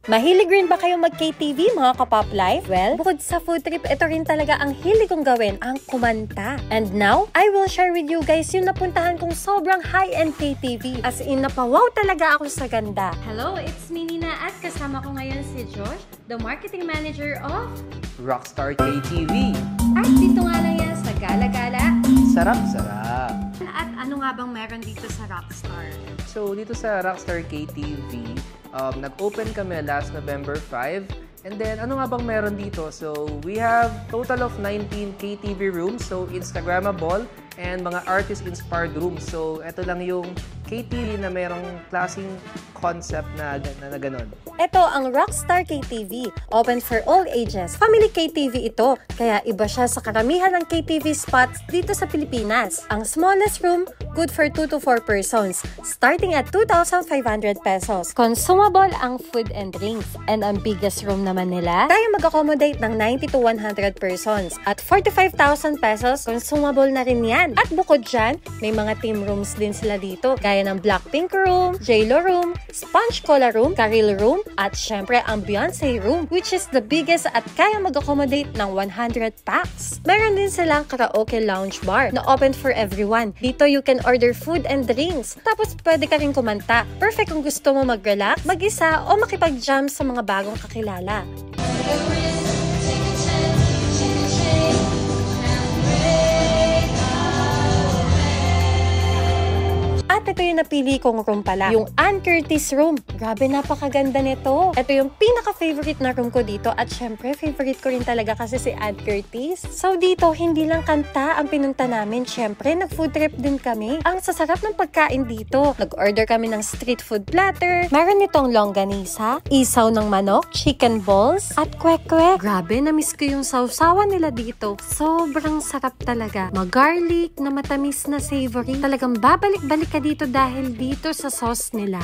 Mahilig rin ba kayo mag-KTV mga ka-Pop Life? Well, bukod sa food trip, ito rin talaga ang hilig kong gawin, ang kumanta. And now, I will share with you guys yung napuntahan kong sobrang high-end KTV. As in, napawaw talaga ako sa ganda. Hello, it's me Nina at kasama ko ngayon si Josh, the marketing manager of Rockstar KTV. At dito nga lang yan sa Gala-Gala. Sarap-sarap. At ano nga bang meron dito sa Rockstar? So, dito sa Rockstar KTV, nag-open kami last November 5. And then, ano nga bang meron dito? So, we have total of 19 KTV rooms. So, Instagrammable and mga artist-inspired rooms. So, ito lang yung KTV na mayroong klaseng concept na ganon. Ito ang Rockstar KTV, open for all ages. Family KTV ito, kaya iba siya sa karamihan ng KTV spots dito sa Pilipinas. Ang smallest room, good for 2 to 4 persons, starting at 2,500 pesos. Consumable ang food and drinks, and ang biggest room naman nila, kaya mag-accommodate ng 90 to 100 persons. At 45,000 pesos, consumable na rin yan. At bukod dyan, may mga team rooms din sila dito, gaya ng Blackpink room, J-Lo room, Sponge Cola room, Karil room, at syempre ang Beyonce room, which is the biggest at kaya mag-accommodate ng 100 packs. Meron din silang karaoke lounge bar na open for everyone. Dito you can order food and drinks. Tapos pwede ka rin kumanta. Perfect kung gusto mo mag-relax, mag-isa, o makipag-jam sa mga bagong kakilala. At ito yung napili kong room pala, yung Ann Curtis room. Grabe, napakaganda nito. Ito yung pinaka-favorite na room ko dito at syempre, favorite ko rin talaga kasi si Ann Curtis. So dito, hindi lang kanta ang pinunta namin. Syempre, nag-food trip din kami. Ang sasarap ng pagkain dito. Nag-order kami ng street food platter. Meron nitong longganisa, isaw ng manok, chicken balls, at kwek-kwek. Grabe, na-miss ko yung sausawan nila dito. Sobrang sarap talaga. Mag-garlic na matamis na savory. Talagang babalik-balik ka dito dahil dito sa sauce nila.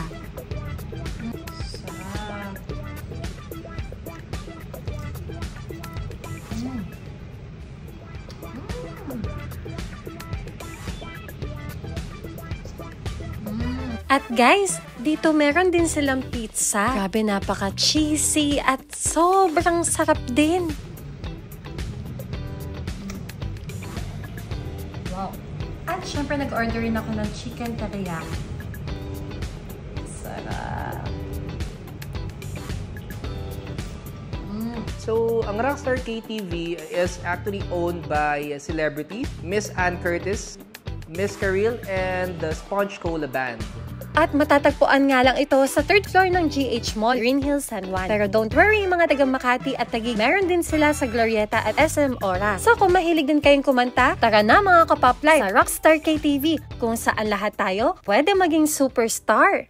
At guys, dito meron din silang pizza. Grabe, napaka-cheesy at sobrang sarap din. Wow. At syempre nag-order rin ako ng chicken teriyaki. Sarap. So, ang Rockstar KTV is actually owned by celebrity Miss Ann Curtis, Miss Karil, and the Sponge Cola Band. At matatagpuan nga lang ito sa 3rd floor ng GH Mall, Green Hills, San Juan. Pero don't worry mga taga Makati at Taguig, meron din sila sa Glorieta at SM Ora. So kung mahilig din kayong kumanta, tara na mga ka-Pop Life sa Rockstar KTV, kung saan lahat tayo pwede maging superstar.